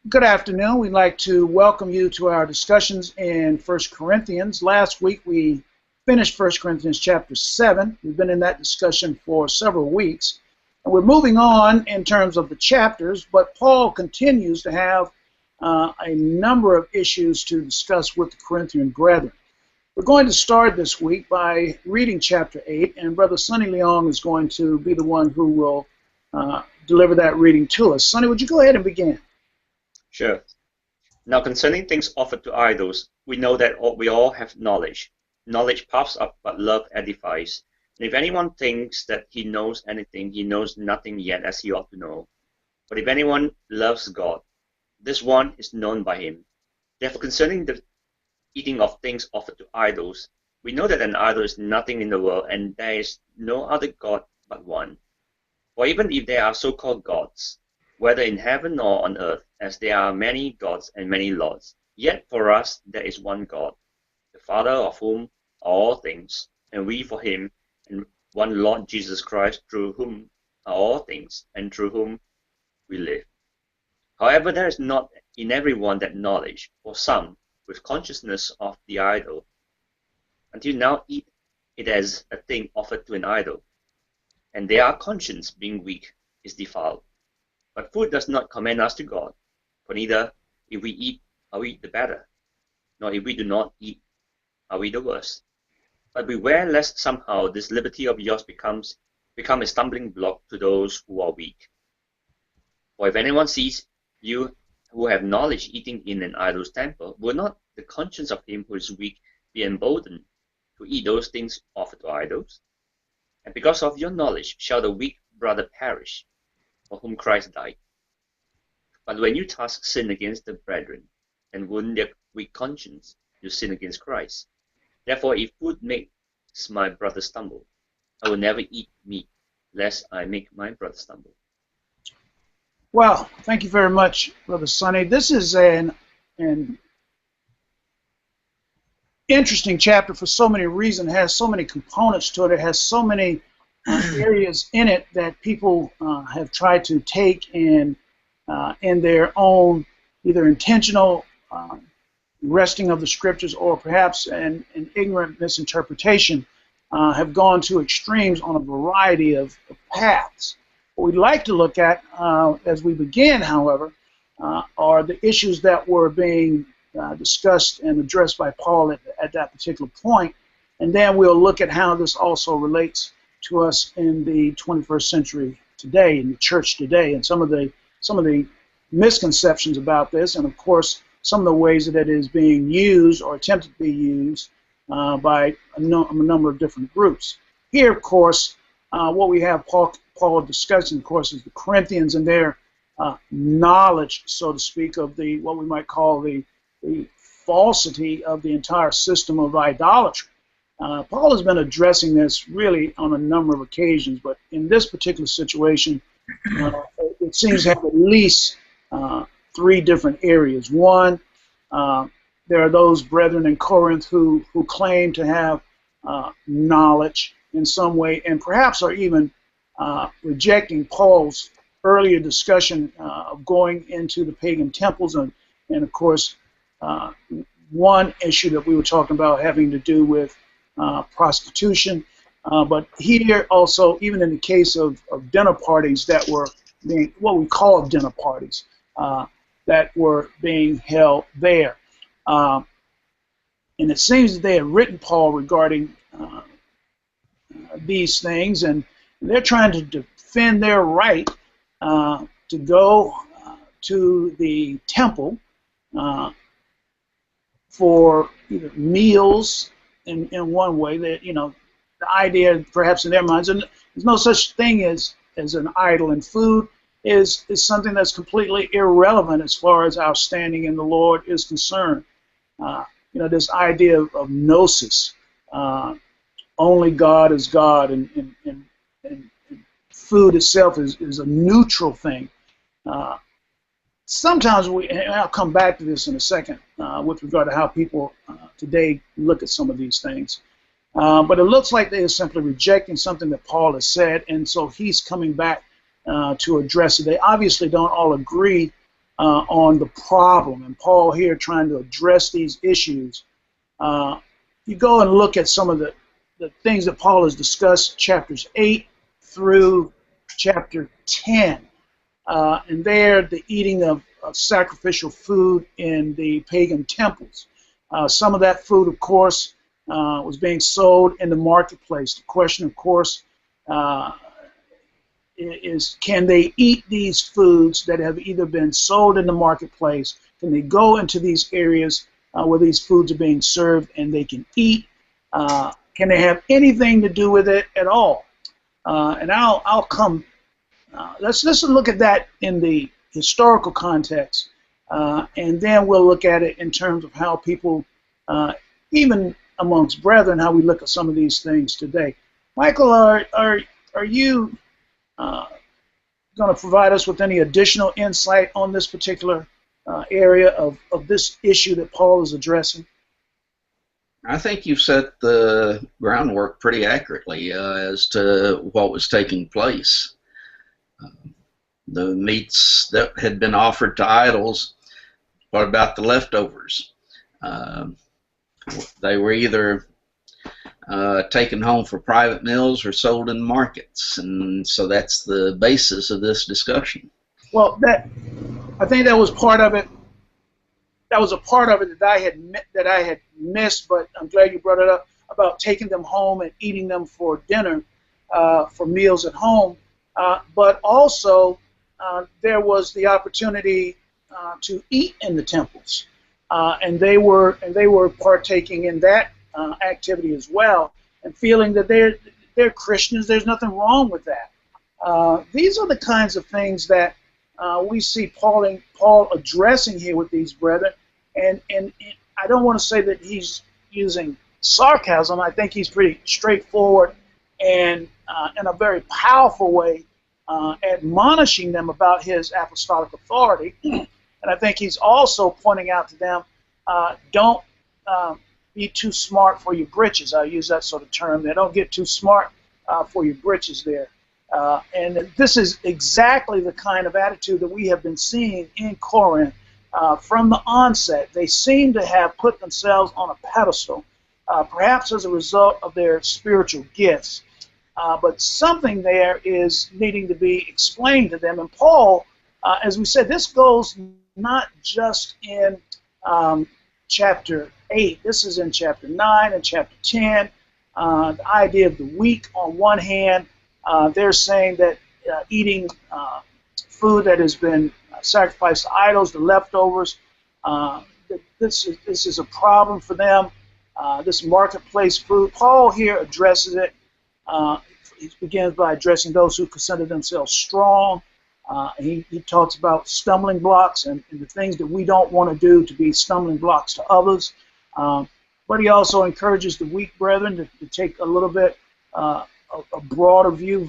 Good afternoon. We'd like to welcome you to our discussions in 1 Corinthians. Last week we finished 1 Corinthians chapter 7. We've been in that discussion for several weeks. And we're moving on in terms of the chapters, but Paul continues to have a number of issues to discuss with the Corinthian brethren. We're going to start this week by reading chapter 8, and Brother Sonny Leong is going to be the one who will deliver that reading to us. Sonny, would you go ahead and begin? Sure. Now concerning things offered to idols, we know that we all have knowledge. Knowledge puffs up, but love edifies. And if anyone thinks that he knows anything, he knows nothing yet as he ought to know. But if anyone loves God, this one is known by him. Therefore concerning the eating of things offered to idols, we know that an idol is nothing in the world, and there is no other God but one. For even if there are so-called gods, whether in heaven or on earth, as there are many gods and many lords, yet for us there is one God, the Father of whom are all things, and we for him, and one Lord Jesus Christ, through whom are all things, and through whom we live. However, there is not in everyone that knowledge, for some, with consciousness of the idol, until now eat it as a thing offered to an idol, and their conscience, being weak, is defiled. But food does not commend us to God, for neither if we eat are we the better, nor if we do not eat are we the worse. But beware lest somehow this liberty of yours become a stumbling block to those who are weak. For if anyone sees you who have knowledge eating in an idol's temple, will not the conscience of him who is weak be emboldened to eat those things offered to idols? And because of your knowledge shall the weak brother perish, for whom Christ died. But when you thus sin against the brethren, and wound their weak conscience, you sin against Christ. Therefore, if food makes my brother stumble, I will never eat meat, lest I make my brother stumble. Well, thank you very much, Brother Sonny. This is an interesting chapter for so many reasons. It has so many components to it. It has so many areas in it that people have tried to take in their own either intentional wresting of the scriptures or perhaps an ignorant misinterpretation, have gone to extremes on a variety of paths. What we'd like to look at as we begin, however, are the issues that were being discussed and addressed by Paul at that particular point, and then we'll look at how this also relates to us in the 21st century today, in the church today, and some of the misconceptions about this, and of course some of the ways that it is being used or attempted to be used by a number of different groups. Here, of course, what we have Paul discussing, of course, is the Corinthians and their knowledge, so to speak, of what we might call the falsity of the entire system of idolatry. Paul has been addressing this really on a number of occasions, but in this particular situation, it seems to have at least three different areas. One, there are those brethren in Corinth who claim to have knowledge in some way, and perhaps are even rejecting Paul's earlier discussion of going into the pagan temples, and of course, one issue that we were talking about having to do with prostitution, but here also, even in the case of dinner parties that were being, what we call dinner parties, that were being held there. And it seems that they had written Paul regarding these things, and they're trying to defend their right to go to the temple for either meals in one way, that, you know, the idea perhaps in their minds, and there's no such thing as an idol, and food is something that's completely irrelevant as far as our standing in the Lord is concerned. You know, this idea of gnosis, only God is God, and food itself is a neutral thing. Sometimes and I'll come back to this in a second with regard to how people today look at some of these things. But it looks like they are simply rejecting something that Paul has said, and so he's coming back to address it. They obviously don't all agree on the problem, and Paul here trying to address these issues. You go and look at some of the things that Paul has discussed, chapters 8 through chapter 10, and there the eating of sacrificial food in the pagan temples. Some of that food, of course, was being sold in the marketplace. The question, of course, is can they eat these foods that have either been sold in the marketplace? Can they go into these areas where these foods are being served and they can eat? Can they have anything to do with it at all? And I'll come. Let's look at that in the historical context, and then we'll look at it in terms of how people, even amongst brethren, how we look at some of these things today. Michael, are you going to provide us with any additional insight on this particular area of this issue that Paul is addressing? I think you've set the groundwork pretty accurately as to what was taking place. The meats that had been offered to idols, what about the leftovers? They were either taken home for private meals or sold in markets, and so that's the basis of this discussion. Well, I think that was part of it. That was a part of it that I had missed, but I'm glad you brought it up about taking them home and eating them for dinner, for meals at home. But also, there was the opportunity to eat in the temples, and they were partaking in that activity as well, and feeling that they're Christians. There's nothing wrong with that. These are the kinds of things that we see Paul addressing here with these brethren, and I don't want to say that he's using sarcasm. I think he's pretty straightforward and in a very powerful way admonishing them about his apostolic authority. And I think he's also pointing out to them, don't be too smart for your britches. I use that sort of term there. Don't get too smart for your britches there. And this is exactly the kind of attitude that we have been seeing in Corinth from the onset. They seem to have put themselves on a pedestal, perhaps as a result of their spiritual gifts. But something there is needing to be explained to them. And Paul, as we said, this goes not just in chapter 8. This is in chapter 9 and chapter 10. The idea of the weak on one hand. They're saying that eating food that has been sacrificed to idols, the leftovers, this is a problem for them, this marketplace food. Paul here addresses it. He begins by addressing those who consider themselves strong. He talks about stumbling blocks and the things that we don't want to do to be stumbling blocks to others. But he also encourages the weak brethren to take a little bit a broader view,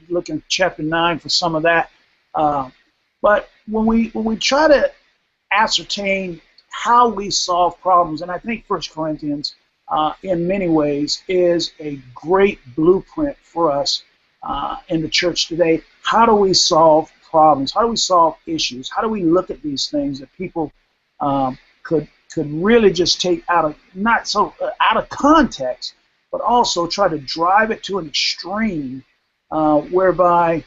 look in chapter 9 for some of that. But when we try to ascertain how we solve problems, and I think 1 Corinthians, in many ways, is a great blueprint for us in the church today. How do we solve problems? How do we solve issues? How do we look at these things that people could really just take out of context, but also try to drive it to an extreme whereby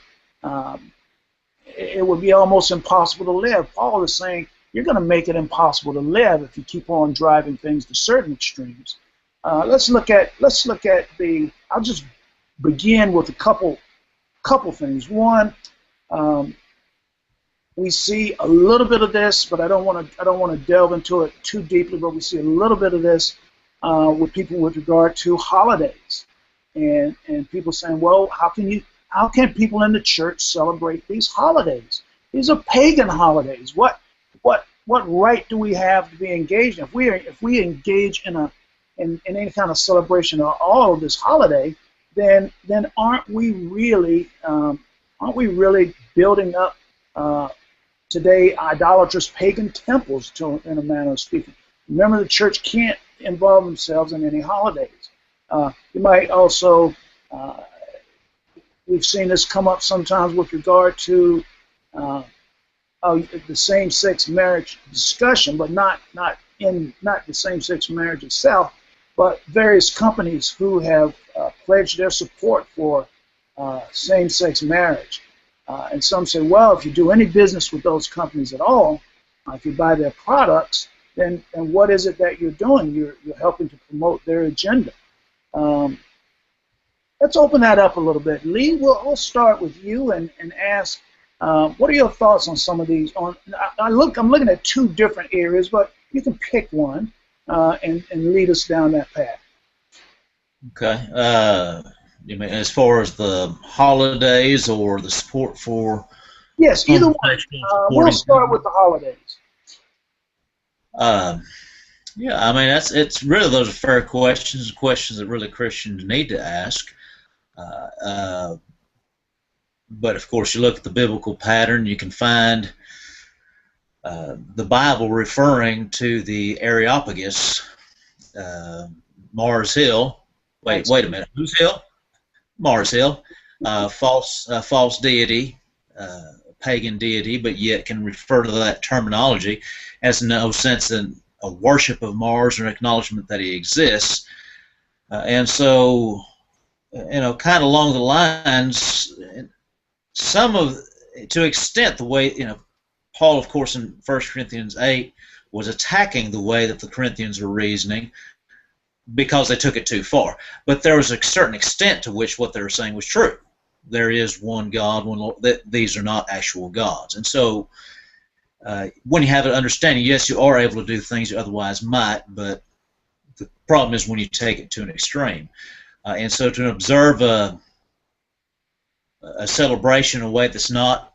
it would be almost impossible to live. Paul is saying you're going to make it impossible to live if you keep on driving things to certain extremes. Let's look at the. I'll just begin with a couple things. One, we see a little bit of this, but I don't want to delve into it too deeply. But we see a little bit of this with people with regard to holidays, and people saying, well, how can people in the church celebrate these holidays? These are pagan holidays. What right do we have to be engaged in? If we engage in any kind of celebration or all of this holiday, then aren't we really building up today idolatrous pagan temples in a manner of speaking? Remember, the church can't involve themselves in any holidays. You might also we've seen this come up sometimes with regard to the same-sex marriage discussion, but not the same-sex marriage itself, but various companies who have pledged their support for same-sex marriage. And some say, well, if you do any business with those companies at all, if you buy their products, then what is it that you're doing? You're helping to promote their agenda. Let's open that up a little bit. Lee, I'll start with you and ask, what are your thoughts on some of these? I'm looking at two different areas, but you can pick one and lead us down that path. Okay. You mean as far as the holidays or the support for? Yes, either one. We'll start with the holidays. Yeah, I mean it's really, those are fair questions that really Christians need to ask. But of course, you look at the biblical pattern, you can find the Bible referring to the Areopagus, Mars Hill. Wait a minute. Whose hill? Mars Hill. False deity, pagan deity, but yet can refer to that terminology as no sense in a worship of Mars or an acknowledgement that he exists. And so, kind of along the lines, to extent the way, Paul, of course, in 1 Corinthians 8 was attacking the way that the Corinthians were reasoning because they took it too far. But there was a certain extent to which what they were saying was true. There is one God, one Lord, that these are not actual gods. And so when you have an understanding, yes, you are able to do things you otherwise might, but the problem is when you take it to an extreme. And so to observe a celebration in a way that's not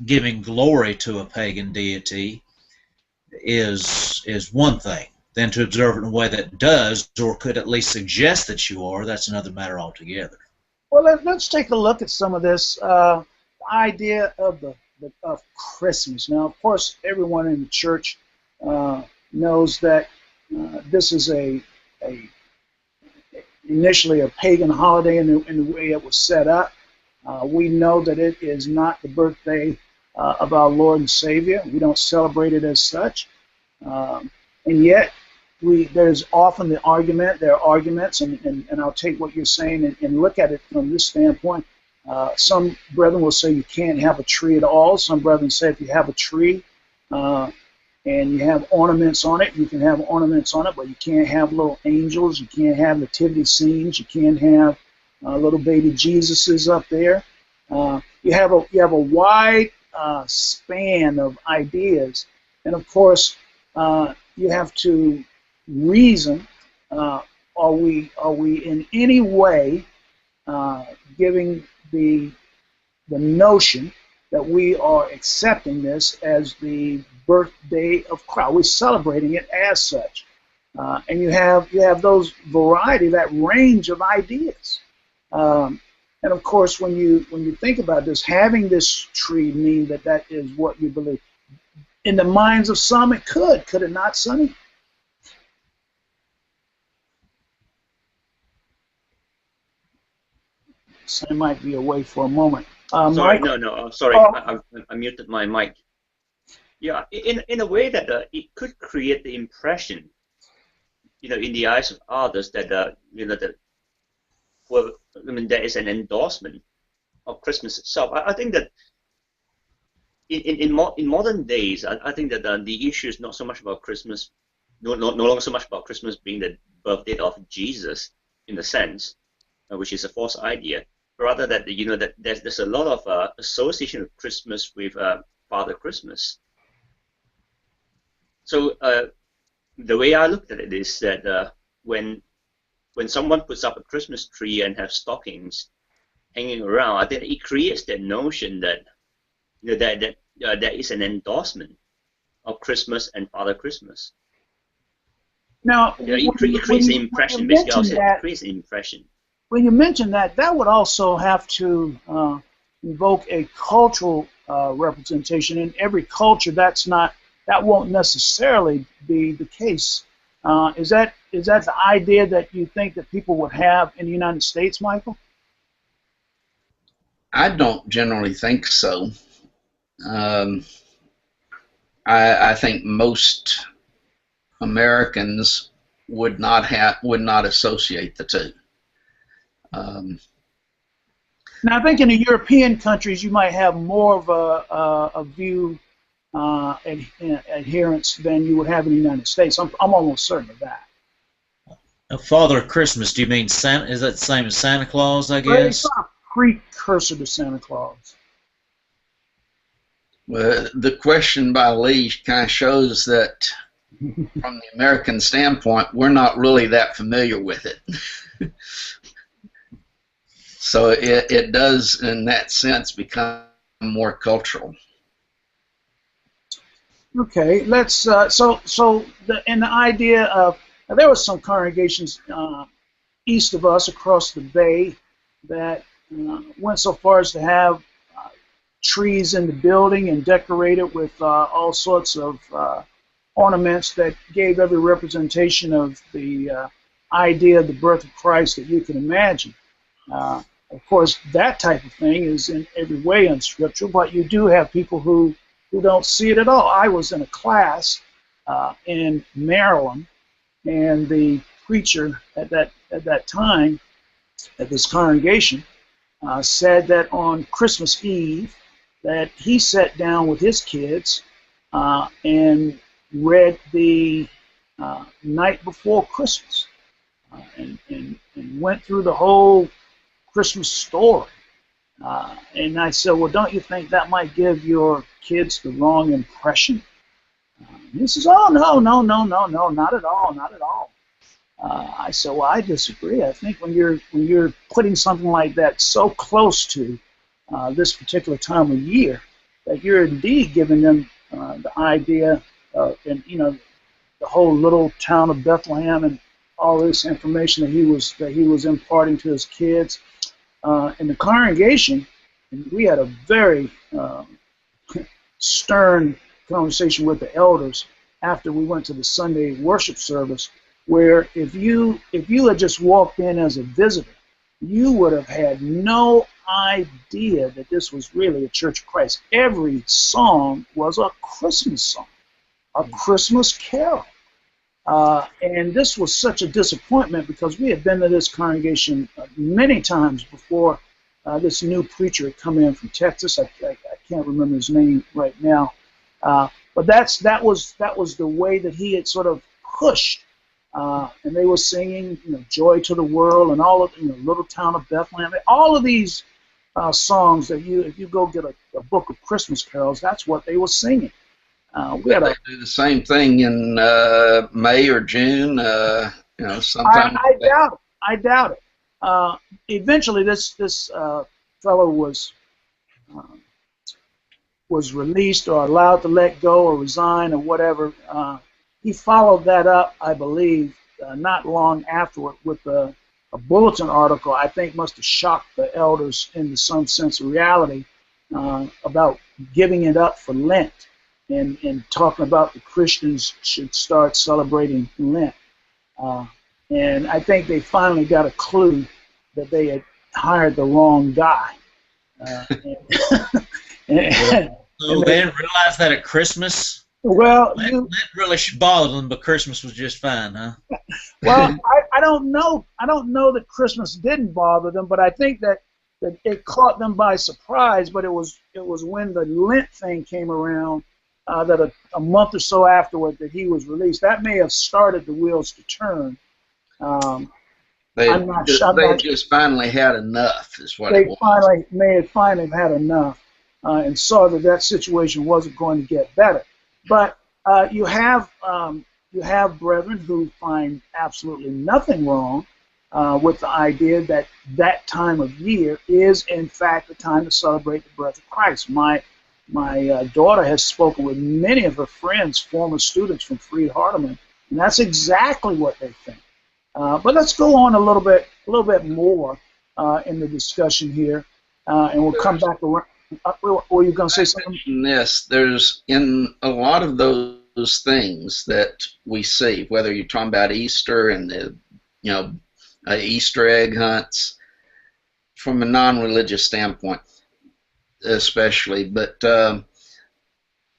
giving glory to a pagan deity is one thing. Then to observe it in a way that does, or could at least suggest that you are, that's another matter altogether. Well, let's take a look at some of this idea of Christmas. Now, of course, everyone in the church knows that this is initially a pagan holiday in the way it was set up. We know that it is not the birthday of our Lord and Savior. We don't celebrate it as such. And yet, there's often there are arguments, and I'll take what you're saying and look at it from this standpoint. Some brethren will say you can't have a tree at all. Some brethren say if you have a tree and you have ornaments on it, you can have ornaments on it, but you can't have little angels, you can't have nativity scenes, you can't have little baby Jesuses up there. You have a wide span of ideas, and of course you have to reason. Are we in any way giving the notion that we are accepting this as the birthday of Christ? We're celebrating it as such, and you have those variety, that range of ideas. And of course, when you think about this, having this tree mean that is what you believe. In the minds of some, it could it not, Sonny? Sonny might be away for a moment. Sorry, Michael? no, sorry, Oh. I muted my mic. Yeah, in a way that it could create the impression, in the eyes of others that that there is an endorsement of Christmas itself. I think that in modern days, I think that the issue is not so much about Christmas, no longer so much about Christmas being the birthday of Jesus in a sense, which is a false idea. Rather that that there's a lot of association of Christmas with Father Christmas. So the way I looked at it is that when someone puts up a Christmas tree and have stockings hanging around, I think it creates that notion that that there is an endorsement of Christmas and Father Christmas. Now, it creates an impression. Basically, I'll say it creates an impression. When you mention that would also have to invoke a cultural representation. In every culture, that won't necessarily be the case. Is that the idea that you think that people would have in the United States, Michael? I don't generally think so. I think most Americans would not associate the two. Now, I think in the European countries you might have more of a view adherence than you would have in the United States. I'm almost certain of that. Father Christmas, do you mean Santa? Is that the same as Santa Claus, I Well, guess? it's not a precursor to Santa Claus. Well, the question by Lee kind of shows that from the American standpoint, we're not really that familiar with it. So it does, in that sense, become more cultural. Okay, let's. And the idea of there were some congregations east of us across the bay that went so far as to have trees in the building and decorated with all sorts of ornaments that gave every representation of the idea of the birth of Christ that you can imagine. Of course, that type of thing is in every way unscriptural, but you do have people who don't see it at all. I was in a class in Maryland, and the preacher at that time at this congregation said that on Christmas Eve that he sat down with his kids and read the night before Christmas and went through the whole Christmas story. And I said, well, don't you think that might give your kids the wrong impression? He says, oh, no, not at all, not at all. I said, well, I disagree. I think when you're putting something like that so close to this particular time of year, that you're indeed giving them the idea, and the whole little town of Bethlehem and all this information that he was imparting to his kids. In the congregation, we had a very stern conversation with the elders after we went to the Sunday worship service, where if you had just walked in as a visitor, you would have had no idea that this was really a Church of Christ. Every song was a Christmas song, a Christmas carol. And this was such a disappointment because we had been to this congregation many times before this new preacher had come in from Texas. I can't remember his name right now, but that was the way that he had sort of pushed, and they were singing, "Joy to the World" and all of "Little Town of Bethlehem." All of these songs that if you go get a book of Christmas carols, that's what they were singing. We had they do the same thing in May or June, sometime. I doubt it. Eventually, this fellow was released or allowed to let go or resign or whatever. He followed that up, I believe, not long afterward with a bulletin article I think must have shocked the elders into some sense of reality about giving it up for Lent. And talking about the Christians should start celebrating Lent. And I think they finally got a clue that they had hired the wrong guy. So they didn't realize that at Christmas? Well, that really bothered them, but Christmas was just fine, huh? Well, I don't know. I don't know that Christmas didn't bother them, but I think that it caught them by surprise. But it was when the Lent thing came around, that a month or so afterward that he was released. That may have started the wheels to turn. They just finally had enough, is what it was. They may have finally had enough and saw that situation wasn't going to get better. But you have brethren who find absolutely nothing wrong with the idea that that time of year is, in fact, the time to celebrate the birth of Christ. My daughter has spoken with many of her friends, former students from Freed Hardeman, and that's exactly what they think. But let's go on a little bit more in the discussion here, and we'll come back around. Were you going to say something? Yes, there's in a lot of those things that we see, whether you're talking about Easter and the Easter egg hunts, from a non-religious standpoint, especially, but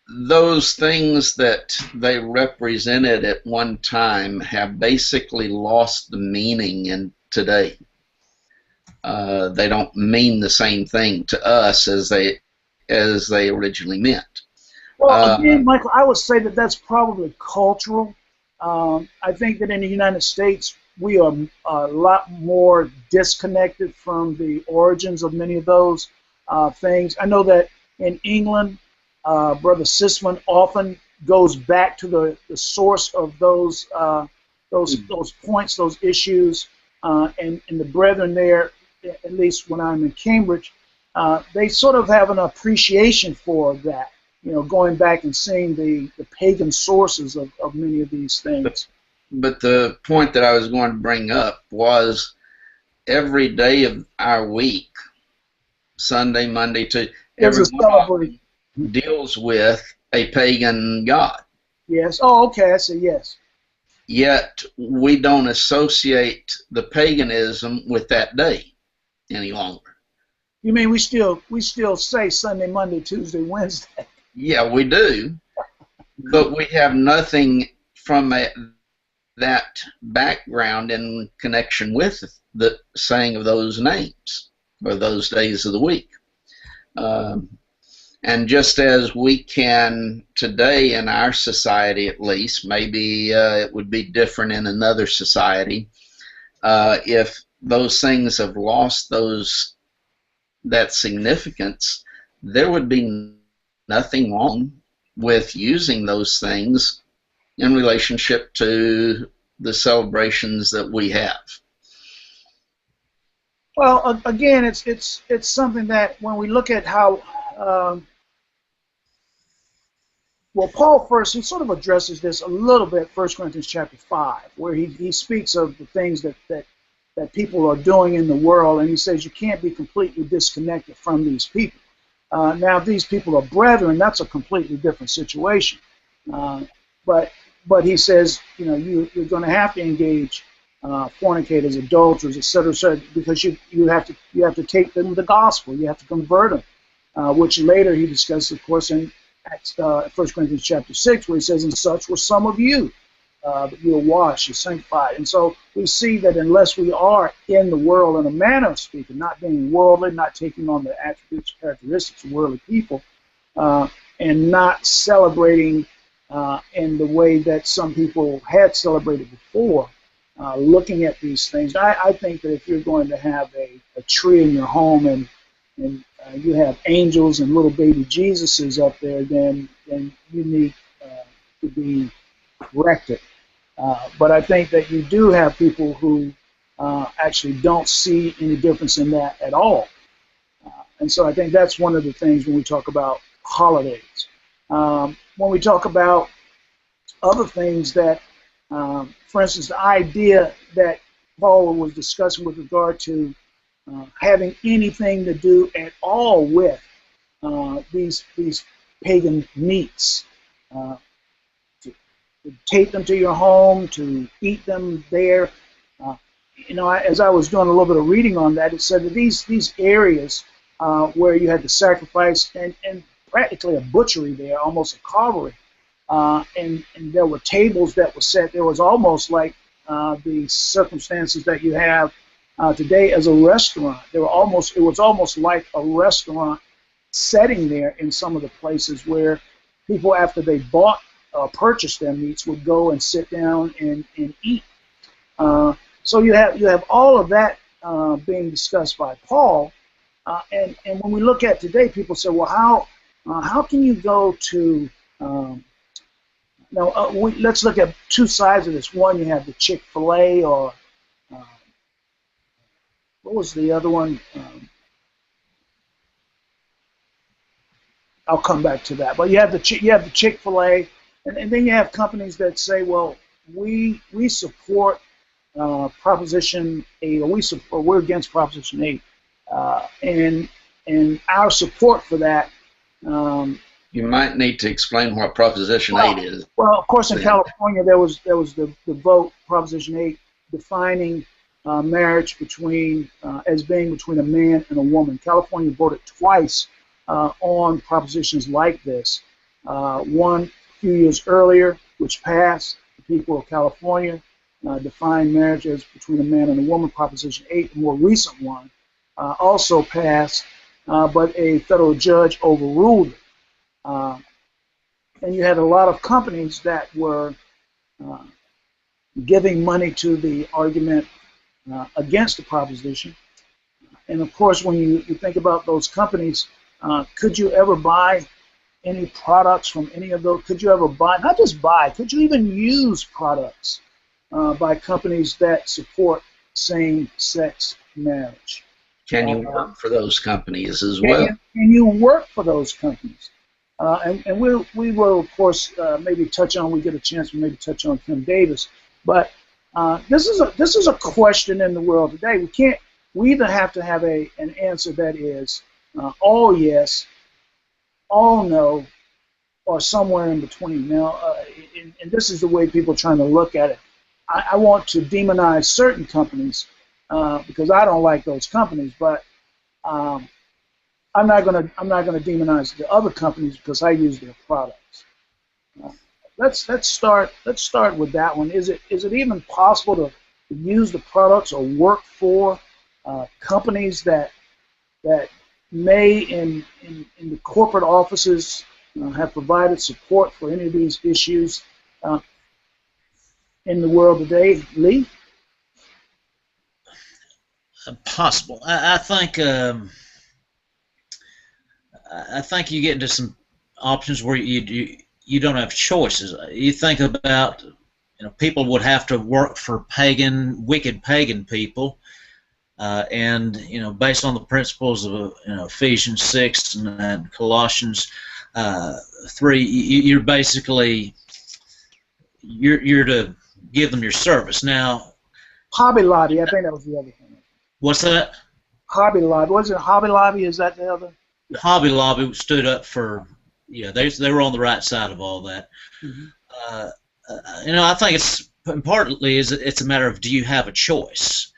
those things that they represented at one time have basically lost the meaning in today. They don't mean the same thing to us as they originally meant. Well, again, Michael, I would say that that's probably cultural. I think that in the United States, we are a lot more disconnected from the origins of many of those things. I know that in England, Brother Sisman often goes back to the source of those points, those issues, and the brethren there, at least when I'm in Cambridge, they sort of have an appreciation for that. You know, going back and seeing the pagan sources of many of these things. But the point that I was going to bring up was every day of our week, Sunday, Monday, Tuesday, every one deals with a pagan god. Yes. Oh, okay. I see. Yes. Yet we don't associate the paganism with that day any longer. You mean we still say Sunday, Monday, Tuesday, Wednesday? Yeah, we do, but we have nothing from that background in connection with the saying of those names or those days of the week. And just as we can today in our society, at least, maybe it would be different in another society, if those things have lost that significance, there would be nothing wrong with using those things in relationship to the celebrations that we have. Well, again, it's something that when we look at how, well, Paul first, he sort of addresses this a little bit, 1 Corinthians chapter 5, where he speaks of the things that people are doing in the world, and he says you can't be completely disconnected from these people. Now, if these people are brethren, that's a completely different situation. But he says, you know, you're going to have to engage fornicators, adulterers, etc., because you have to take them the gospel. You have to convert them, which later he discusses, of course, in 1 Corinthians chapter 6, where he says, "And such were some of you, but you are washed, you're sanctified." And so we see that unless we are in the world in a manner of speaking, not being worldly, not taking on the attributes, characteristics of worldly people, and not celebrating in the way that some people had celebrated before, looking at these things, I think that if you're going to have a tree in your home and you have angels and little baby Jesuses up there, then you need to be corrected. But I think that you do have people who actually don't see any difference in that at all. And so I think that's one of the things when we talk about holidays. When we talk about other things that, for instance, the idea that Paul was discussing with regard to having anything to do at all with these pagan meats, to take them to your home, to eat them there. You know, as I was doing a little bit of reading on that, it said that these areas where you had to sacrifice and practically a butchery there, almost a carvery, and there were tables that were set. There was almost like the circumstances that you have today as a restaurant. It was almost like a restaurant setting there in some of the places where people, after they bought or purchased their meats, would go and sit down and eat. So you have all of that being discussed by Paul, and when we look at today, people say, well, how can you go to let's look at two sides of this. One, you have the Chick-fil-A, or what was the other one? I'll come back to that. But you have the Chick-fil-A, and then you have companies that say, well, we support Proposition 8, or we're against Proposition 8, and our support for that. You might need to explain what Proposition 8 is. Well, of course, in California, there was the vote, Proposition 8, defining marriage as being between a man and a woman. California voted twice on propositions like this. One a few years earlier, which passed, the people of California defined marriage as between a man and a woman, Proposition 8, a more recent one, also passed, but a federal judge overruled it. And you had a lot of companies that were giving money to the argument against the proposition. And of course, when you think about those companies, could you ever buy any products from any of those? Could you ever buy, not just buy, could you even use products by companies that support same-sex marriage? Can you work for those companies as well? Can you work for those companies? And we will, of course, maybe touch on, we get a chance to maybe touch on Kim Davis. But this is a question in the world today. We either have to have an answer that is all yes, all no, or somewhere in between. Now, and this is the way people are trying to look at it. I want to demonize certain companies because I don't like those companies, but I'm not gonna demonize the other companies because I use their products. Let's start with that one. Is it even possible to use the products or work for companies that may in the corporate offices have provided support for any of these issues in the world today, Lee? Possible. I think you get into some options where you don't have choices. You think about, people would have to work for wicked pagan people, and based on the principles of Ephesians 6 and Colossians 3, you're basically you're to give them your service. Now, Hobby Lobby, I think that was the other thing. What's that? Hobby Lobby. Was it Hobby Lobby? Is that the other? Hobby Lobby stood up for, they were on the right side of all that. Mm-hmm. I think it's partly it's a matter of, do you have a choice?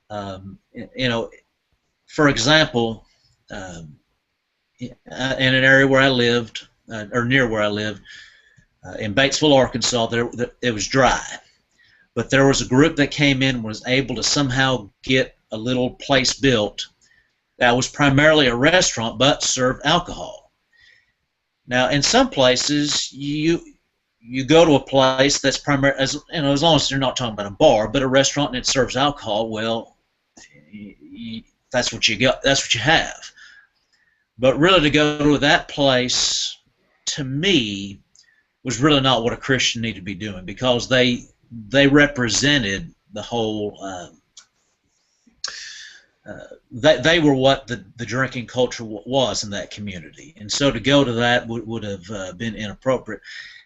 For example, in an area where I lived, or near where I lived, in Batesville, Arkansas, it was dry, but there was a group that came in and was able to somehow get a little place built that was primarily a restaurant but served alcohol. Now, in some places, you go to a place that's as long as you're not talking about a bar, but a restaurant and it serves alcohol, well, that's what you got. That's what you have. But really, to go to that place, to me, was really not what a Christian needed to be doing, because they represented the whole. They were what the drinking culture was in that community, and so to go to that would have been inappropriate.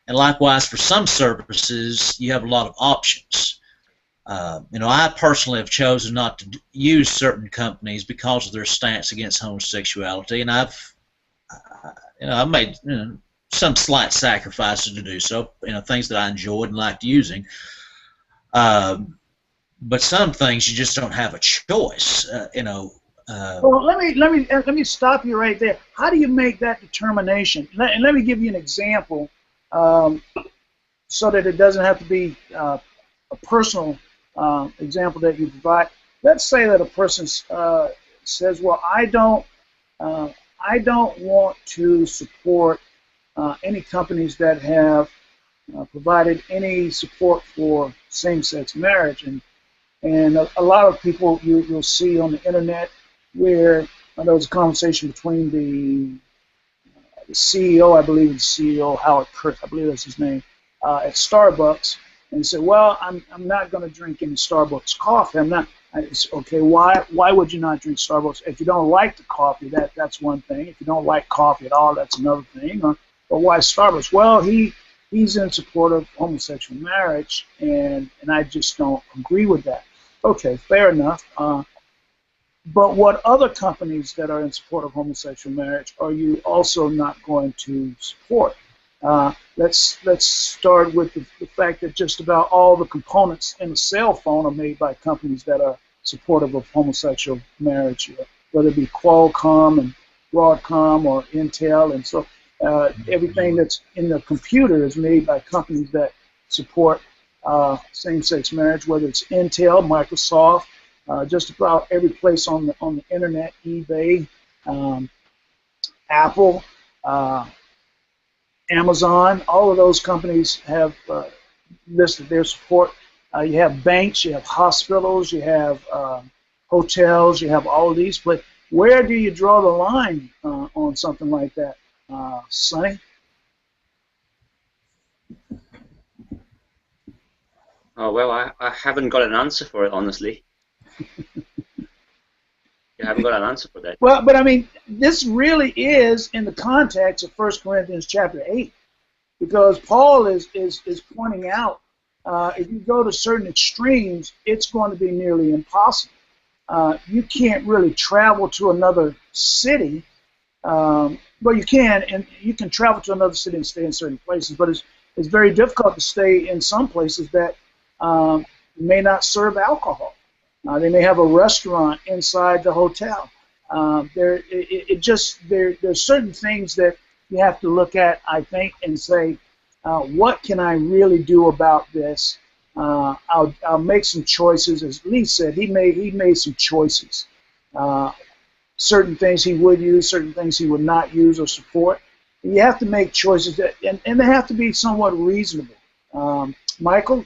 And likewise, for some services, you have a lot of options. I personally have chosen not to use certain companies because of their stance against homosexuality, and I've made some slight sacrifices to do so. Things that I enjoyed and liked using. But some things you just don't have a choice. Well, let me stop you right there. How do you make that determination? And let me give you an example, so that it doesn't have to be a personal example that you provide. Let's say that a person says, "Well, I don't want to support any companies that have provided any support for same-sex marriage," and a lot of people you'll see on the internet where there was a conversation between the CEO, I believe the CEO, Howard Kurtz, I believe that's his name, at Starbucks, and he said, "Well, I'm not going to drink any Starbucks coffee. I'm not." Okay, why would you not drink Starbucks? If you don't like the coffee, that's one thing. If you don't like coffee at all, that's another thing. But why Starbucks? Well, he's in support of homosexual marriage, and I just don't agree with that. Okay, fair enough. But what other companies that are in support of homosexual marriage are you also not going to support? Let's start with the fact that just about all the components in a cell phone are made by companies that are supportive of homosexual marriage, whether it be Qualcomm and Broadcom or Intel, and so everything that's in the computer is made by companies that support same-sex marriage, whether it's Intel, Microsoft, just about every place on the internet, eBay, Apple, Amazon. All of those companies have listed their support. You have banks, you have hospitals, you have hotels, you have all of these. But where do you draw the line on something like that, Sonny? Oh, well, I haven't got an answer for it, honestly. You haven't got an answer for that. Well, but I mean, this really is in the context of 1 Corinthians chapter 8, because Paul is pointing out if you go to certain extremes, it's going to be nearly impossible. You can't really travel to another city. Well, you can, and you can travel to another city and stay in certain places, but it's very difficult to stay in some places that may not serve alcohol. They may have a restaurant inside the hotel. There's certain things that you have to look at, I think, and say, what can I really do about this? I'll make some choices. As Lee said, he made some choices. Certain things he would use, certain things he would not use or support. And you have to make choices that, and they have to be somewhat reasonable. Michael?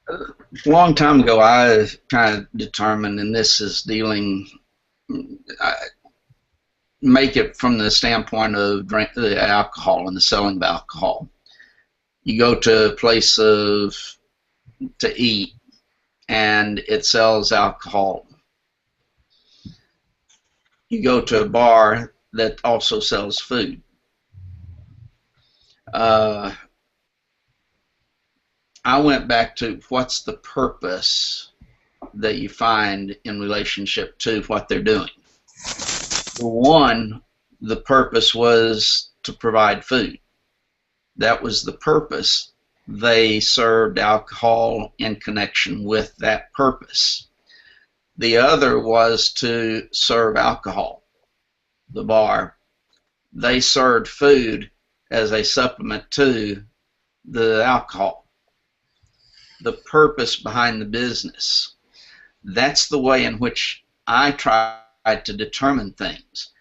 A long time ago, I kind of determined, and this is dealing, make it from the standpoint of the alcohol and the selling of alcohol. You go to a place to eat, and it sells alcohol. You go to a bar that also sells food. I went back to what's the purpose that you find in relationship to what they're doing. For one, the purpose was to provide food. That was the purpose. They served alcohol in connection with that purpose. The other was to serve alcohol, the bar. They served food as a supplement to the alcohol. The purpose behind the business. That's the way in which I try to determine things.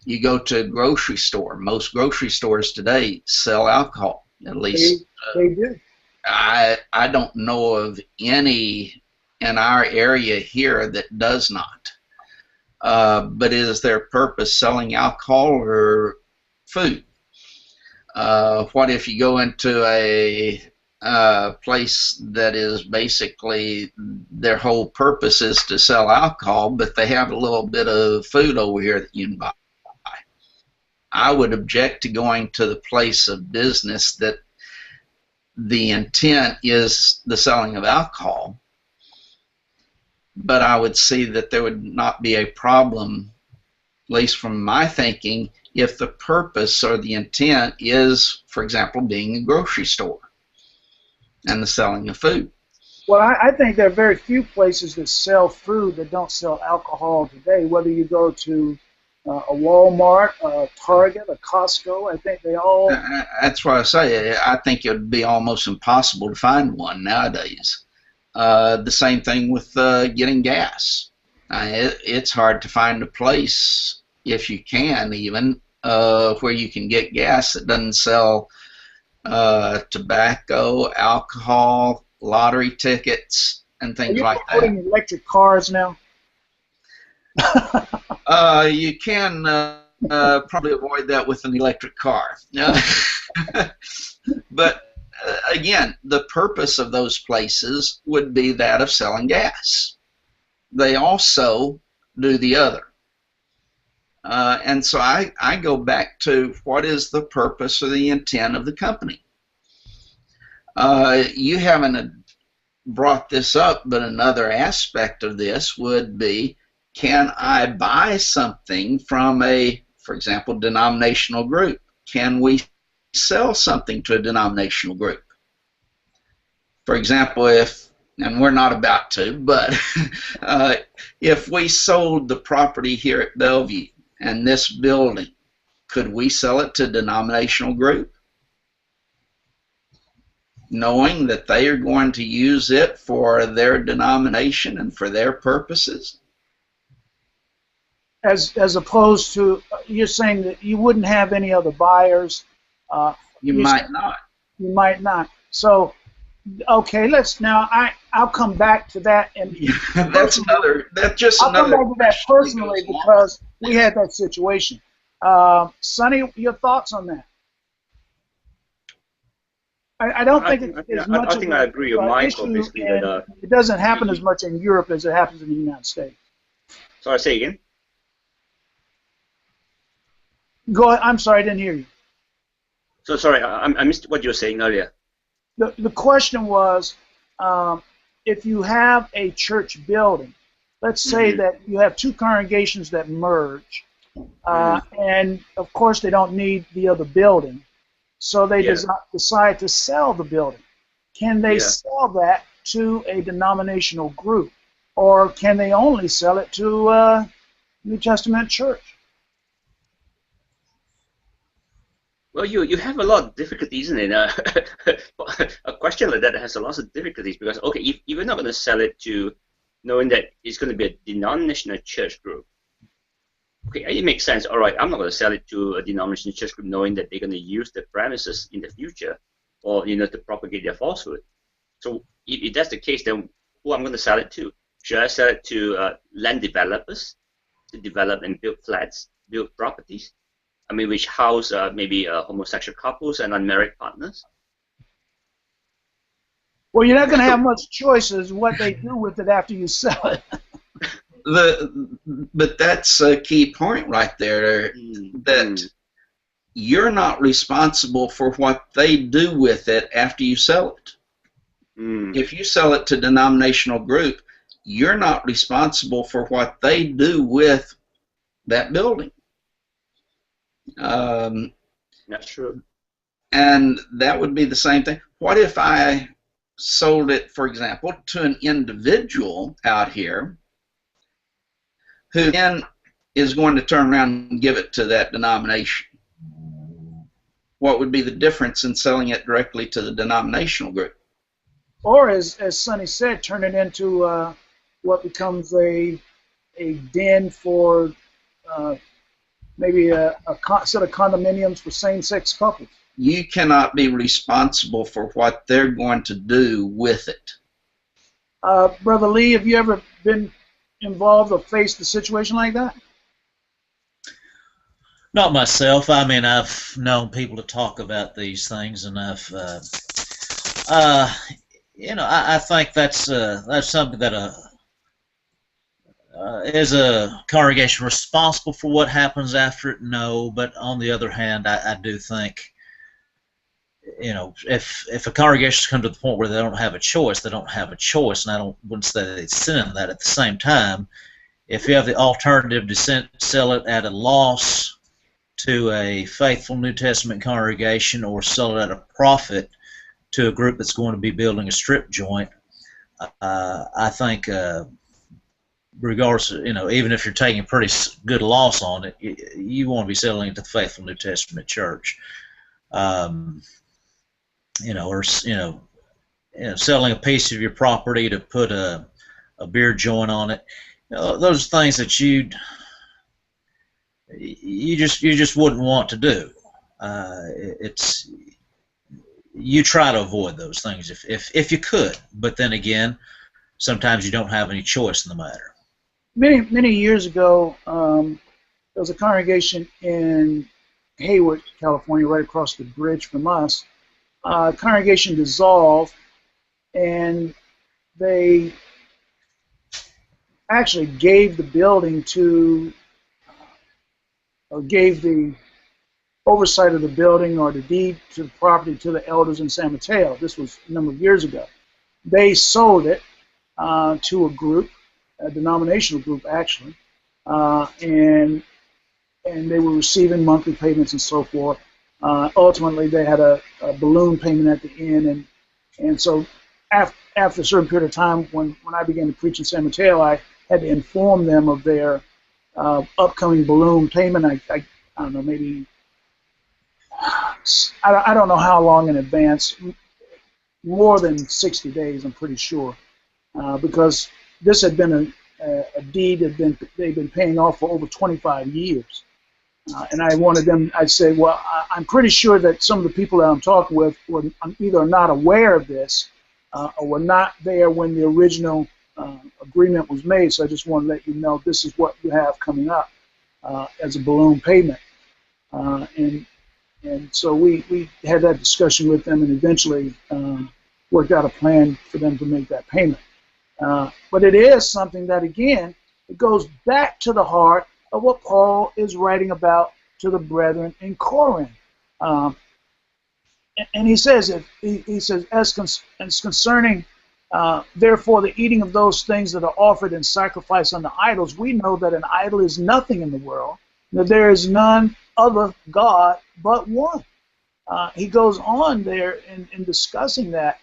You go to a grocery store. Most grocery stores today sell alcohol, at least. They do. I don't know of any in our area here that does not. But is their purpose selling alcohol or food? What if you go into a place that is basically their whole purpose is to sell alcohol, but they have a little bit of food over here that you can buy? I would object to going to the place of business that the intent is the selling of alcohol, but I would see that there would not be a problem, at least from my thinking, if the purpose or the intent is, for example, being a grocery store and the selling of food. Well, I think there are very few places that sell food that don't sell alcohol today, whether you go to a Walmart, a Target, a Costco. I think they all... That's what I say. I think it would be almost impossible to find one nowadays. The same thing with getting gas. It's hard to find a place, if you can even, where you can get gas that doesn't sell tobacco, alcohol, lottery tickets, and things like that. Are you putting electric cars now? You can probably avoid that with an electric car. But again, the purpose of those places would be that of selling gas. They also do the other. And so I go back to what is the purpose or the intent of the company. You haven't brought this up, but another aspect of this would be, can I buy something from a, for example, denominational group? Can we sell something to a denominational group? For example, if and we're not about to, but if we sold the property here at Bellevue and this building, could we sell it to a denominational group, knowing that they are going to use it for their denomination and for their purposes? As opposed to, you're saying that you wouldn't have any other buyers. You might not. You might not. So, okay, I'll come back to that. And That's another. That's just I'll another. come back to that personally because we had that situation. Sonny, your thoughts on that? I don't think it's much. I think I agree with Michael. Basically, that it doesn't happen as much in Europe as it happens in the United States. Sorry, say again. Go ahead. I'm sorry, I didn't hear you. So sorry, I missed what you were saying earlier. The question was, if you have a church building, let's say that you have two congregations that merge, and of course they don't need the other building, so they decide to sell the building. Can they sell that to a denominational group, or can they only sell it to a New Testament church? Well, you have a lot of difficulties, isn't it? A question like that has a lot of difficulties because, okay, if you're not going to sell it to knowing that it's going to be a denominational church group, okay, it makes sense. All right, I'm not going to sell it to a denominational church group knowing that they're going to use the premises in the future or, to propagate their falsehood. So if that's the case, then who I'm going to sell it to? Should I sell it to land developers to develop and build flats, build properties? I mean, which house maybe homosexual couples and unmarried partners? Well, you're not going to have much choice as what they do with it after you sell it. But that's a key point right there, that you're not responsible for what they do with it after you sell it. If you sell it to a denominational group, you're not responsible for what they do with that building. That's true. And that would be the same thing. What if I sold it, for example, to an individual out here who then is going to turn around and give it to that denomination? What would be the difference in selling it directly to the denominational group? Or, as Sonny said, turn it into what becomes a den for maybe a set of condominiums for same-sex couples. You cannot be responsible for what they're going to do with it. Brother Lee, have you ever been involved or faced a situation like that? Not myself. I mean, I've known people to talk about these things, and I've, I think that's something that is a congregation responsible for what happens after it? No, but on the other hand, I do think, if a congregation's come to the point where they don't have a choice, they don't have a choice, and I wouldn't say they sin in that. At the same time, if you have the alternative to sell it at a loss to a faithful New Testament congregation or sell it at a profit to a group that's going to be building a strip joint, I think regardless of, even if you're taking a pretty good loss on it, you want to be selling it to the faithful New Testament church. Selling a piece of your property to put a beer joint on it. Those are things that you just wouldn't want to do. You try to avoid those things if you could, but then again, sometimes you don't have any choice in the matter. Many years ago, there was a congregation in Hayward, California, right across the bridge from us. Congregation dissolved, and they actually gave the building or gave the oversight of the building or the deed to the property to the elders in San Mateo. This was a number of years ago. They sold it to a group, a denominational group actually, and they were receiving monthly payments and so forth. Ultimately, they had a balloon payment at the end, and so after a certain period of time, when I began to preach in San Mateo, I had to inform them of their upcoming balloon payment. I don't know, maybe, I don't know how long in advance, more than 60 days, I'm pretty sure, because this had been a deed that they've been paying off for over 25 years. And I wanted them, I said, well, I'm pretty sure that some of the people that I'm talking with were either not aware of this or were not there when the original agreement was made. So I just want to let you know this is what you have coming up as a balloon payment. And so we had that discussion with them and eventually worked out a plan for them to make that payment. But it is something that, again, it goes back to the heart of what Paul is writing about to the brethren in Corinth. And he says, as concerning, therefore, the eating of those things that are offered in sacrifice unto idols, we know that an idol is nothing in the world, that there is none other God but one. He goes on there in discussing that.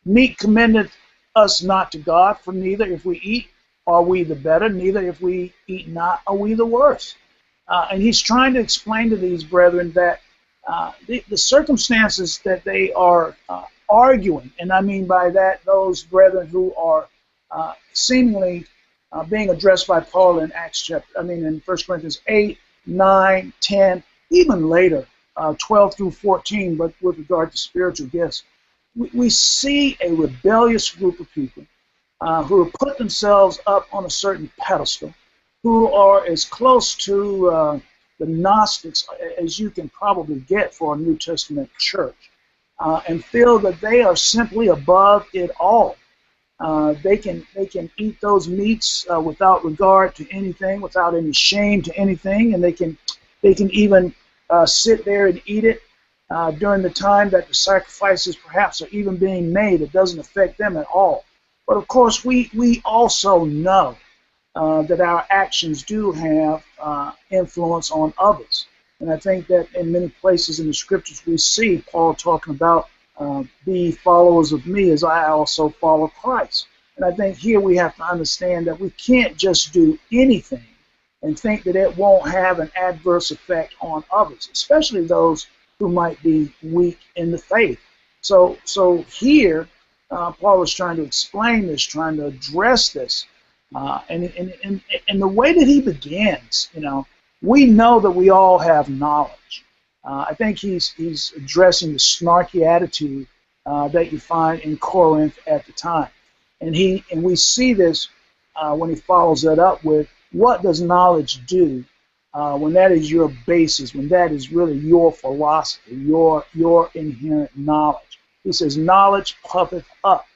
Meat commendeth us not to God, for neither if we eat are we the better, neither if we eat not are we the worse. And he's trying to explain to these brethren that the circumstances that they are arguing, and I mean by that those brethren who are seemingly being addressed by Paul in in 1 Corinthians 8, 9, 10, even later, 12 through 14, but with regard to spiritual gifts, we see a rebellious group of people who have put themselves up on a certain pedestal, who are as close to the Gnostics as you can probably get for a New Testament church, and feel that they are simply above it all. They can eat those meats without regard to anything, without any shame to anything, and they can even sit there and eat it during the time that the sacrifices perhaps are even being made. It doesn't affect them at all. But of course, we also know that our actions do have influence on others. And I think that in many places in the scriptures we see Paul talking about be followers of me as I also follow Christ. And I think here we have to understand that we can't just do anything and think that it won't have an adverse effect on others, especially those who might be weak in the faith. So here, Paul is trying to explain this, trying to address this, and the way that he begins, we know that we all have knowledge. I think he's addressing the snarky attitude that you find in Corinth at the time, and we see this when he follows that up with, what does knowledge do when that is your basis, when that is really your philosophy, your inherent knowledge? He says, knowledge puffeth up.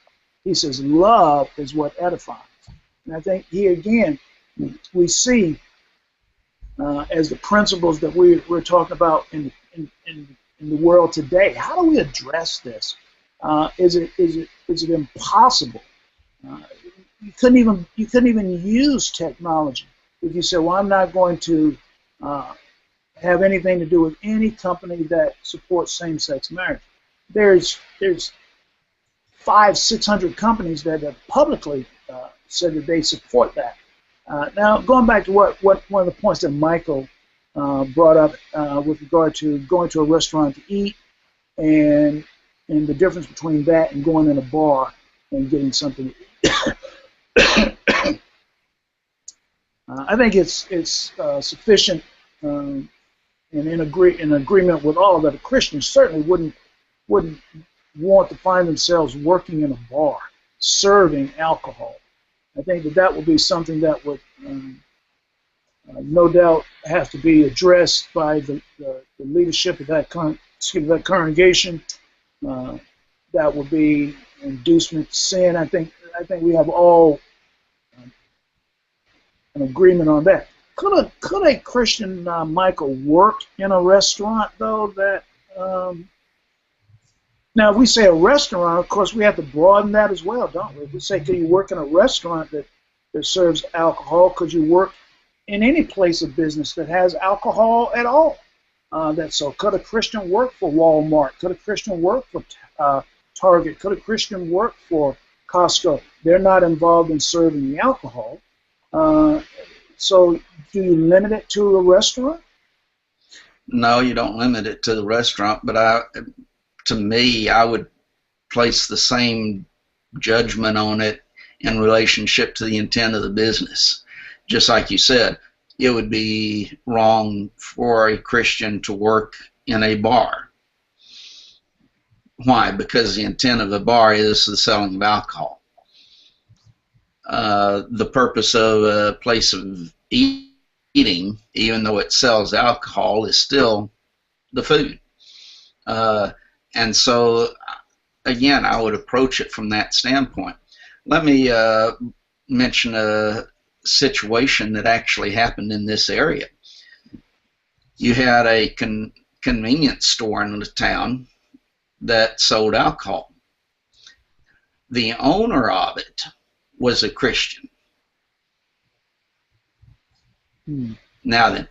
He says, love is what edifies. And I think here again, we see as the principles that we're talking about in the world today. How do we address this? Is it impossible? You couldn't even use technology if you say, well, I'm not going to have anything to do with any company that supports same-sex marriage. There's 500-600 companies that have publicly said that they support that. Now, going back to what one of the points that Michael brought up with regard to going to a restaurant to eat, and the difference between that and going in a bar and getting something to eat. I think it's sufficient and in agreement with all that a Christian certainly wouldn't want to find themselves working in a bar serving alcohol. I think that would be something that would no doubt have to be addressed by the leadership of that congregation. That would be inducement to sin. I think we have all an agreement on that. Could a Christian, Michael, work in a restaurant though? That now, if we say a restaurant, of course, we have to broaden that as well, don't we? If we say, could you work in a restaurant that serves alcohol? Could you work in any place of business that has alcohol at all? So could a Christian work for Walmart? Could a Christian work for Target? Could a Christian work for Costco? They're not involved in serving the alcohol. So do you limit it to a restaurant? No, you don't limit it to the restaurant, but to me, I would place the same judgment on it in relationship to the intent of the business. Just like you said, it would be wrong for a Christian to work in a bar. Why? Because the intent of a bar is the selling of alcohol. The purpose of a place of eating, even though it sells alcohol, is still the food. And so, again, I would approach it from that standpoint. Let me mention a situation that actually happened in this area. You had a convenience store in the town that sold alcohol. The owner of it was a Christian. Now then,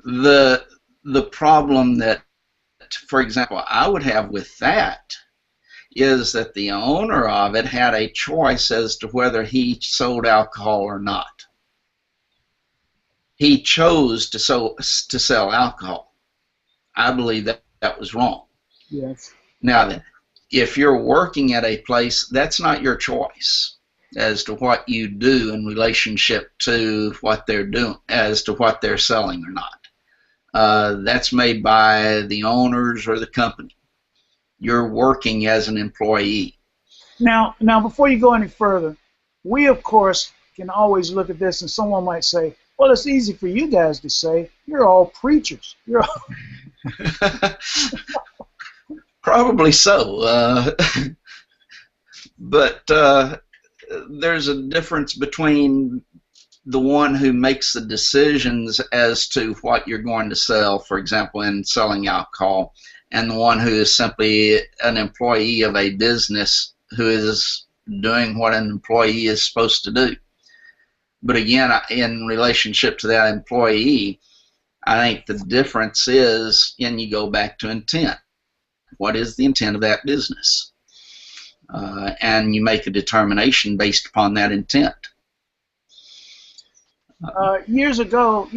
the problem that, for example, I would have with that is that the owner of it had a choice as to whether he sold alcohol or not. He chose to sell alcohol. I believe that that was wrong. Yes. Now then, if you're working at a place, that's not your choice as to what you do in relationship to what they're doing, as to what they're selling or not. That's made by the owners or the company. You're working as an employee. Now, before you go any further, we, of course, can always look at this and someone might say, well, it's easy for you guys to say. You're all preachers. You're all... Probably so. But there's a difference between the one who makes the decisions as to what you're going to sell, for example, in selling alcohol, and the one who is simply an employee of a business who is doing what an employee is supposed to do. But again, in relationship to that employee, I think the difference is, and you go back to intent. What is the intent of that business? And you make a determination based upon that intent. Years ago,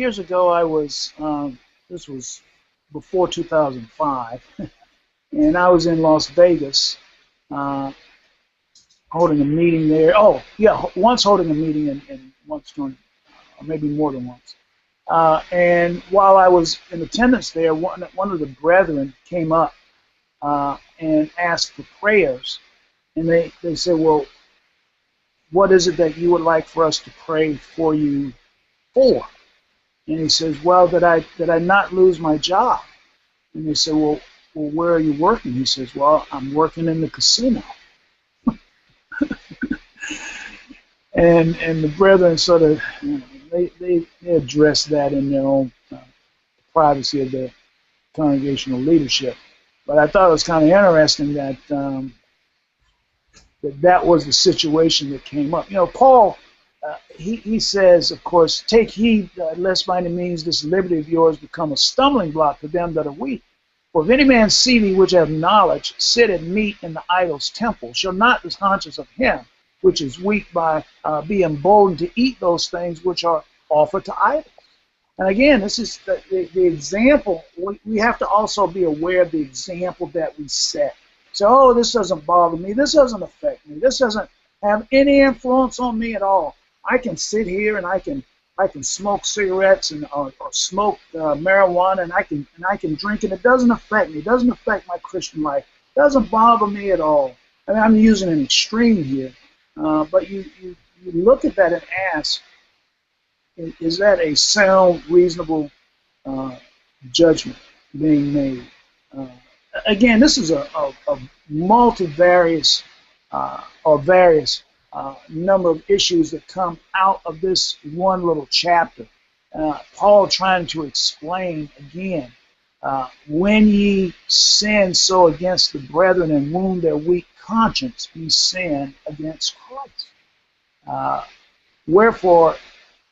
I was, this was before 2005, and I was in Las Vegas holding a meeting there. Oh, yeah, once holding a meeting and once doing, or maybe more than once. And while I was in attendance there, one of the brethren came up and asked for prayers. And they said, well, what is it that you would like for us to pray for you for? And he says, well, that I not lose my job. And they said, well, where are you working? He says, well, I'm working in the casino. and the brethren sort of, they addressed that in their own privacy of their congregational leadership. But I thought it was kind of interesting that that was the situation that came up. You know, Paul, he says, of course, take heed lest by any means this liberty of yours become a stumbling block to them that are weak. For if any man see thee which have knowledge sit at meat in the idol's temple, shall not the conscience of him which is weak by be emboldened to eat those things which are offered to idols. And again, this is the example. We have to also be aware of the example that we set. So, oh, this doesn't bother me. This doesn't affect me. This doesn't have any influence on me at all. I can sit here and I can smoke cigarettes or smoke marijuana and I can drink it. It doesn't affect me. It doesn't affect my Christian life. It doesn't bother me at all. I mean, I'm using an extreme here, but you look at that and ask, is that a sound, reasonable judgment being made? Again, this is a multivarious or various number of issues that come out of this one little chapter. Paul trying to explain again, when ye sin so against the brethren and wound their weak conscience, ye sin against Christ. Wherefore,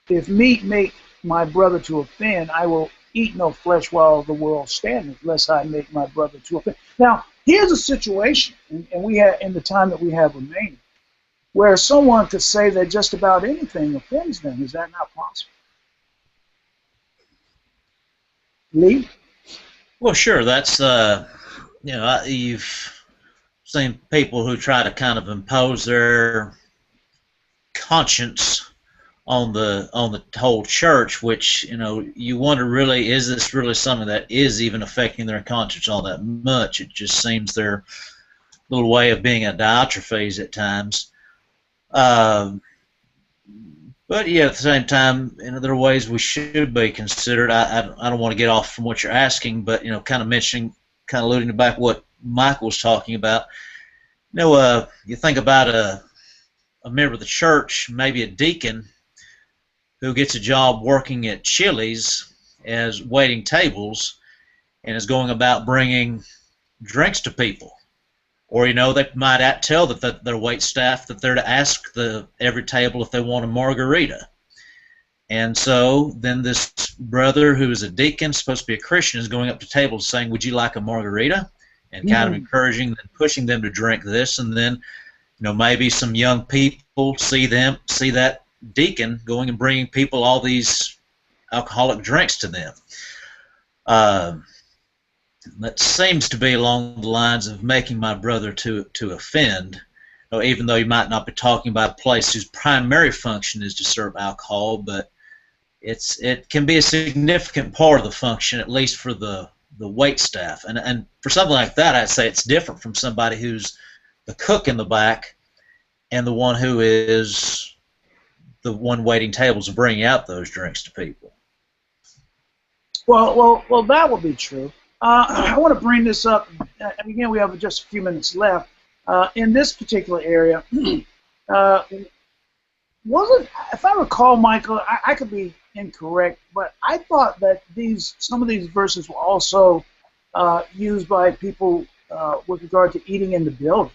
if meat make my brother to offend, I will eat no flesh while the world standeth, lest I make my brother to offend. Now, here's a situation, and we have in the time that we have remaining, where someone could say that just about anything offends them. Is that not possible? Lee? Well, sure. That's you've seen people who try to kind of impose their conscience on the whole church, which you wonder, really, is this really something that is even affecting their conscience all that much? It just seems their little way of being a Diotrephes at times. But yeah, at the same time, there are ways we should be considered. I don't want to get off from what you're asking, but kind of mentioning, kind of alluding back what Michael was talking about. You think about a member of the church, maybe a deacon, who gets a job working at Chili's as waiting tables, and is going about bringing drinks to people. Or, they might tell their wait staff that they're to ask every table if they want a margarita. And so then this brother who is a deacon, supposed to be a Christian, is going up to tables saying, would you like a margarita? And kind of encouraging and pushing them to drink this. And then, maybe some young people see that deacon going and bringing people all these alcoholic drinks to them. That seems to be along the lines of making my brother to offend, even though you might not be talking about a place whose primary function is to serve alcohol, but it can be a significant part of the function, at least for the wait staff. And for something like that, I'd say it's different from somebody who's the cook in the back and the one who is the one waiting tables and bringing out those drinks to people. Well, that would be true. I want to bring this up, and again, we have just a few minutes left. In this particular area, if I recall, Michael, I could be incorrect, but I thought that some of these verses were also used by people with regard to eating in the building.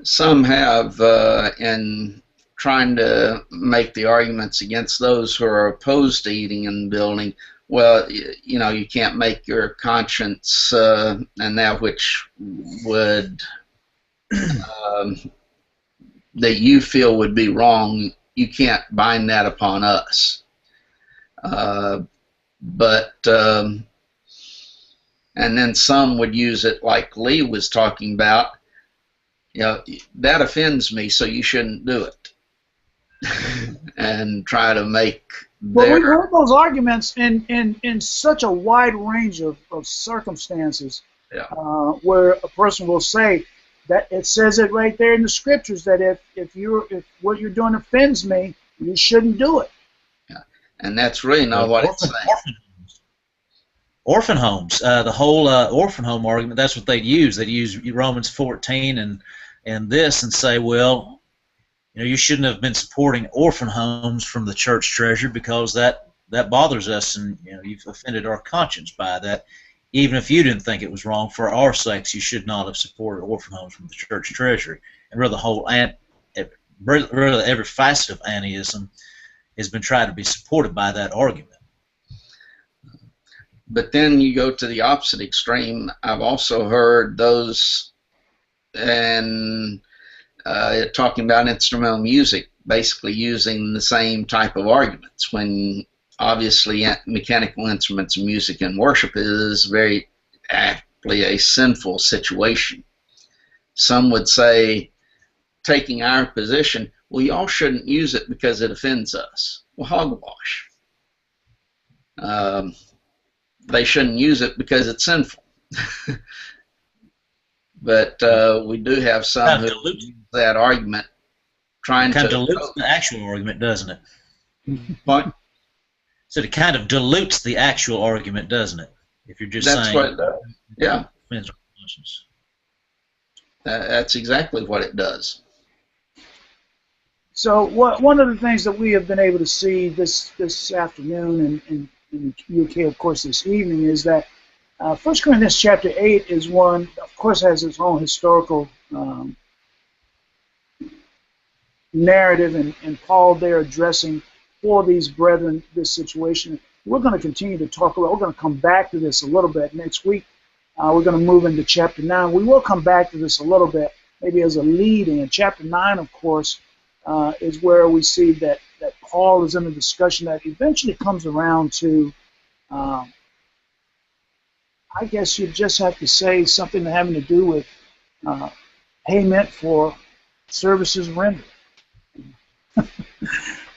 Some have, in trying to make the arguments against those who are opposed to eating in the building. Well, you can't make your conscience and that which would that you feel would be wrong, you can't bind that upon us. And then some would use it like Lee was talking about. That offends me, so you shouldn't do it, and try to make. Well, we've heard those arguments in such a wide range of circumstances, where a person will say that it says it right there in the scriptures that if what you're doing offends me, you shouldn't do it. Yeah, and that's really not what it's saying. Orphan homes, the whole orphan home argument. That's what they'd use. They'd use Romans 14 and this and say, well, you shouldn't have been supporting orphan homes from the church treasury because that bothers us, and you've offended our conscience by that. Even if you didn't think it was wrong, for our sakes, you should not have supported orphan homes from the church treasury. And really, really every facet of antiism has been tried to be supported by that argument. But then you go to the opposite extreme. I've also heard those and talking about instrumental music, basically using the same type of arguments, when obviously mechanical instruments and music in worship is very aptly a sinful situation. Some would say, taking our position, well, y'all shouldn't use it because it offends us. Well, hogwash. They shouldn't use it because it's sinful. But we do have some who use that argument trying to... It kind of dilutes the actual argument, doesn't it? What? So it kind of dilutes the actual argument, doesn't it? If you're just That's saying... what it does. Yeah. Offends our conscience. That's exactly what it does. So one of the things that we have been able to see this afternoon and in the UK, of course, this evening, is that 1 Corinthians chapter 8 is one, of course, has its own historical narrative, and Paul there addressing for these brethren, this situation. We're going to continue to talk about, we're going to come back to this a little bit next week. We're going to move into chapter 9. We will come back to this a little bit, maybe as a lead in. Chapter 9, of course, is where we see that Paul is in a discussion that eventually comes around to, I guess you just have to say something having to do with payment for services rendered.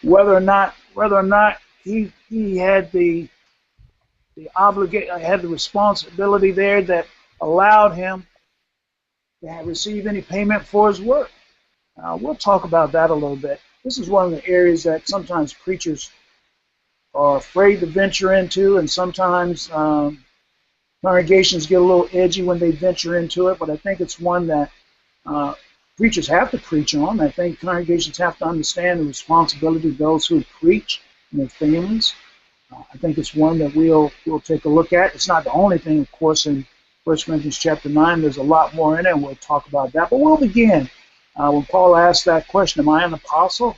whether or not he had the responsibility there that allowed him to receive any payment for his work. We'll talk about that a little bit. This is one of the areas that sometimes preachers are afraid to venture into, and sometimes congregations get a little edgy when they venture into it, but I think it's one that preachers have to preach on. I think congregations have to understand the responsibility of those who preach and their families. I think it's one that we'll take a look at. It's not the only thing, of course, in 1 Corinthians chapter 9. There's a lot more in it, and we'll talk about that. But we'll begin. When Paul asked that question, am I an apostle?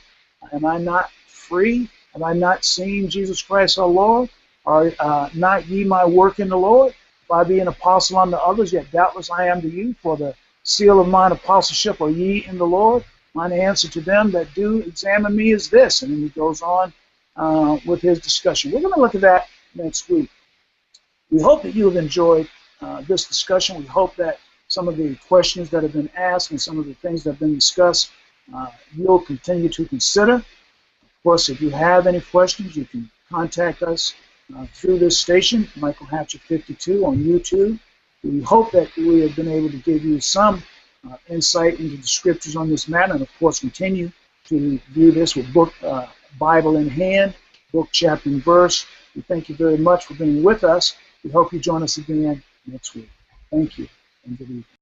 Am I not free? Have I not seen Jesus Christ our Lord? Are not ye my work in the Lord? If I be an apostle unto others, yet doubtless I am to you, for the seal of mine apostleship are ye in the Lord. Mine answer to them that do examine me is this. And then he goes on with his discussion. We're going to look at that next week. We hope that you have enjoyed this discussion. We hope that some of the questions that have been asked and some of the things that have been discussed you'll continue to consider. Of course, if you have any questions, you can contact us through this station, Michael Hatcher 52 on YouTube. We hope that we have been able to give you some insight into the scriptures on this matter, and of course continue to view this with book, Bible in hand, book, chapter, and verse. We thank you very much for being with us. We hope you join us again next week. Thank you, and good evening.